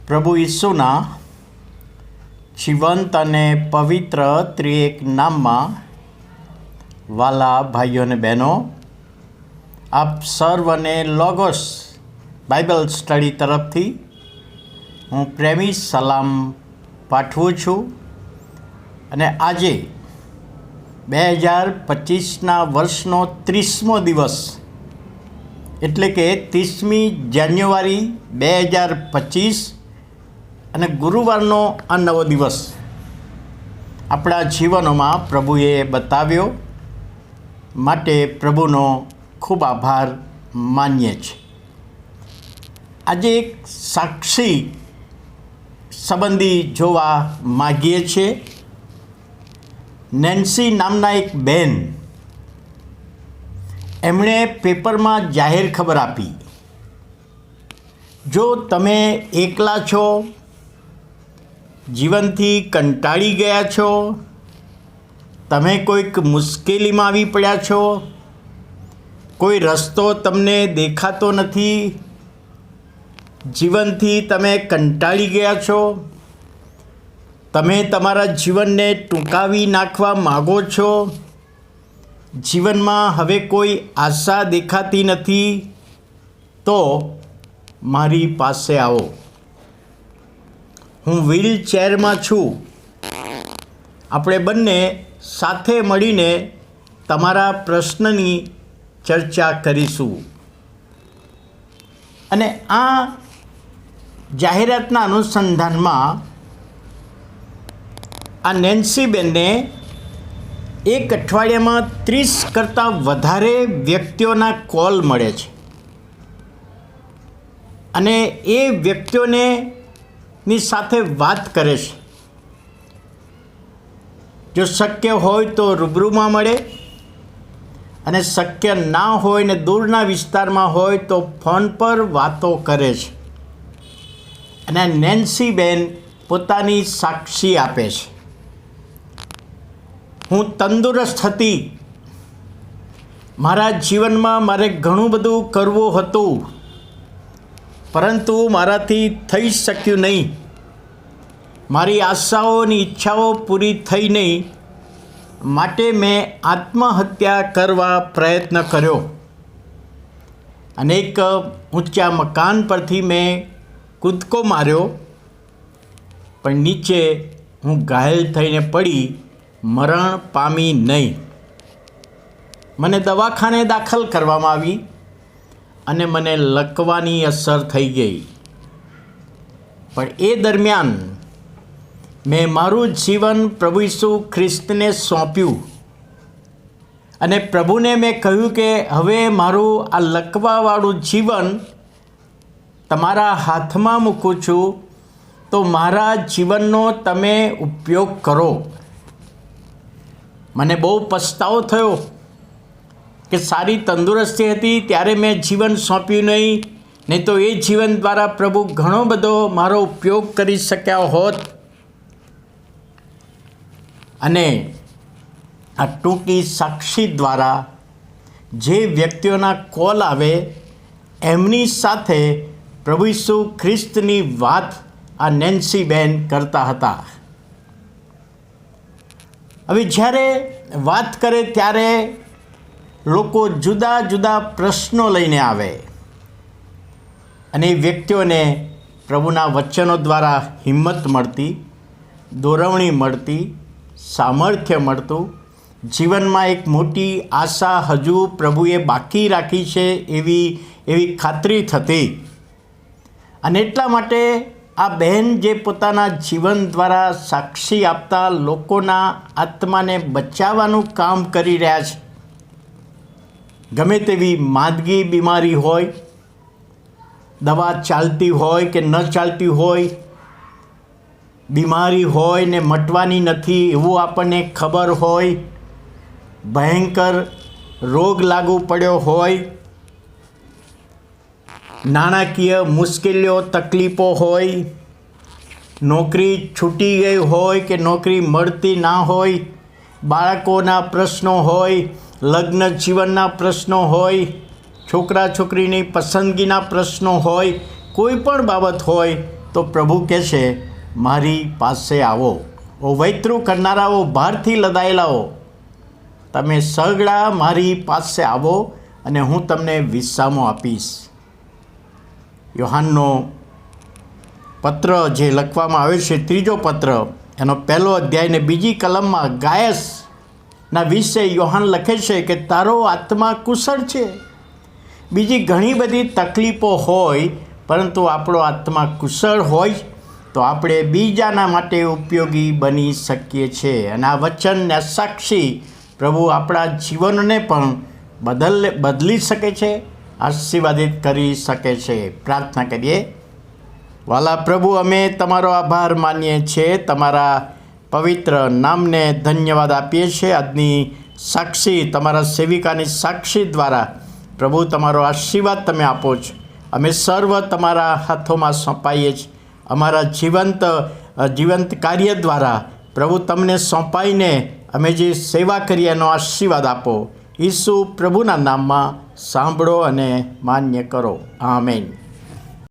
પ્રભુ ઈસુના જીવંત અને પવિત્ર ત્રિએક નામમાં વાલા ભાઈઓ અને બહેનો, આપ સર્વને લોગોસ બાઇબલ સ્ટડી તરફથી હું પ્રેમી સલામ પાઠવું છું. અને આજે 2025ના વર્ષનો 30મો દિવસ એટલે કે 30મી જાન્યુઆરી 2025 અને ગુરુવારનો આ નવો દિવસ આપણા જીવનોમાં પ્રભુએ બતાવ્યો, માટે પ્રભુનો ખૂબ આભાર માનીએ છીએ. આજે એક સાક્ષી સંબંધી જોવા માગીએ છીએ. નેન્સી નામના એક બહેન, એમણે પેપરમાં જાહેર ખબર આપી, જો તમે એકલા છો, જીવનથી કંટાળી ગયા છો, તમે કોઈક મુશ્કેલીમાં આવી પડ્યા છો, કોઈ રસ્તો તમને દેખાતો નથી, જીવનથી તમે કંટાળી ગયા છો, તમે તમારા જીવનને ટૂંકાવી નાખવા માગો છો, જીવનમાં હવે કોઈ આશા દેખાતી નથી, તો મારી પાસે આવો. હું વ્હીલચેરમાં છું. આપણે બંને સાથે મળીને તમારા પ્રશ્નની ચર્ચા કરીશું. અને આ જાહેરાતના અનુસંધાનમાં આ નેન્સીબેનને એક અઠવાડિયામાં 30 કરતાં વધારે વ્યક્તિઓના કોલ મળે છે. અને એ વ્યક્તિઓની સાથે વાત કરે છે. જો શક્ય હોય તો રૂબરૂમાં મળે, અને શક્ય ના હોય ને દૂરના વિસ્તારમાં હોય તો ફોન પર વાતો કરે છે. અને નેન્સીબેન પોતાની સાક્ષી આપે છે. હું તંદુરસ્ત હતી. મારા જીવનમાં મારે ઘણું બધું કરવું હતું, પરંતુ મારાથી થઈ શક્યું નહીં. મારી આશાઓની ઈચ્છાઓ પૂરી થઈ નહીં, માટે મેં આત્મહત્યા કરવા પ્રયત્ન કર્યો. અને એક ઊંચા મકાન પરથી મેં કૂદકો માર્યો, પણ નીચે હું ઘાયલ થઈને પડી મરણ પામી નહીં. મને દવાખાને દાખલ કરવામાં આવી અને મને લકવાની અસર થઈ ગઈ. પણ એ દરમિયાન મેં મારું જીવન પ્રભુ ઈસુ ખ્રિસ્તને સોંપ્યું. અને પ્રભુને મેં કહ્યું કે હવે મારું આ લકવાવાળું જીવન તમારા હાથમાં મૂકું છું, તો મારા જીવનનો તમે ઉપયોગ કરો. મને બહુ પસ્તાવો થયો કે સારી તંદુરસ્તી હતી ત્યારે મેં જીવન સોંપ્યું નહીં તો એ જીવન દ્વારા પ્રભુ ઘણો બધો મારો ઉપયોગ કરી શક્યા હોત. અને આ ટૂંકી સાક્ષી દ્વારા જે વ્યક્તિઓના કોલ આવે એમની સાથે પ્રભુ ઈસુ ખ્રિસ્તની વાત આ નેન્સીબેન કરતા હતા. હવે જ્યારે વાત કરે ત્યારે લોકો જુદા જુદા પ્રશ્નો લઈને આવે, અને એ વ્યક્તિઓને પ્રભુના વચનો દ્વારા હિંમત મળતી, દોરવણી મળતી, સામર્થ્ય મળતું, જીવનમાં એક મોટી આશા હજુ પ્રભુએ બાકી રાખી છે એવી ખાતરી થતી. અને એટલા માટે આ બહેન જે પોતાના જીવન દ્વારા સાક્ષી આપતા લોકોના આત્માને બચાવવાનું કામ કરી રહ્યા છે. ગમે તેવી માંદગી બીમારી હોય, દવા ચાલતી હોય કે ન ચાલતી હોય, બીમારી હોય ને મટવાની નથી એવું આપણને ખબર હોય, ભયંકર રોગ લાગુ પડ્યો હોય, નાણાકીય મુશ્કેલીઓ તકલીફો હોય, નોકરી છૂટી ગઈ હોય કે નોકરી મળતી ના હોય, બાળકોના પ્રશ્નો હોય, લગ્ન જીવનના પ્રશ્નો હોય, છોકરા છોકરીની પસંદગીના પ્રશ્નો હોય, કોઈ પણ બાબત હોય તો પ્રભુ કહે છે મારી પાસે આવો. ઓ વૈતરું કરનારાઓ, ભારથી લદાયેલાઓ, તમે સગડા મારી પાસે આવો અને હું તમને વિશ્રામો આપીશ. યોહાનનો પત્ર જે લખવામાં આવ્યો છે, 3જો પત્ર, એનો 1લો અધ્યાય ને 2જી કલમમાં ગાયસના વિશે યોહાન લખે છે કે તારો આત્મા કુશળ છે. બીજી ઘણી બધી તકલીફો હોય, પરંતુ આપણો આત્મા કુશળ હોય તો આપણે બીજાના માટે ઉપયોગી બની શકીએ છીએ. અને આ વચનના સાક્ષી પ્રભુ આપણા જીવનને પણ બદલી શકે છે, આશીર્વાદિત કરી શકે છે. પ્રાર્થના કરીએ. વાલા પ્રભુ, અમે તમારો આભાર માનીએ છીએ, તમારા પવિત્ર નામને ધન્યવાદ આપીએ છીએ. આજની સાક્ષી, તમારા સેવિકાની સાક્ષી દ્વારા પ્રભુ તમારો આશીર્વાદ તમે આપો છો. અમે સર્વ તમારા હાથોમાં સોંપાઈએ છીએ. અમારા જીવંત કાર્ય દ્વારા પ્રભુ તમને સોંપાઈને અમે જે સેવા કરીએ એનો આશીર્વાદ આપો. ઈસુ પ્રભુના નામમાં સાંભળો અને માન્ય કરો. આમેન.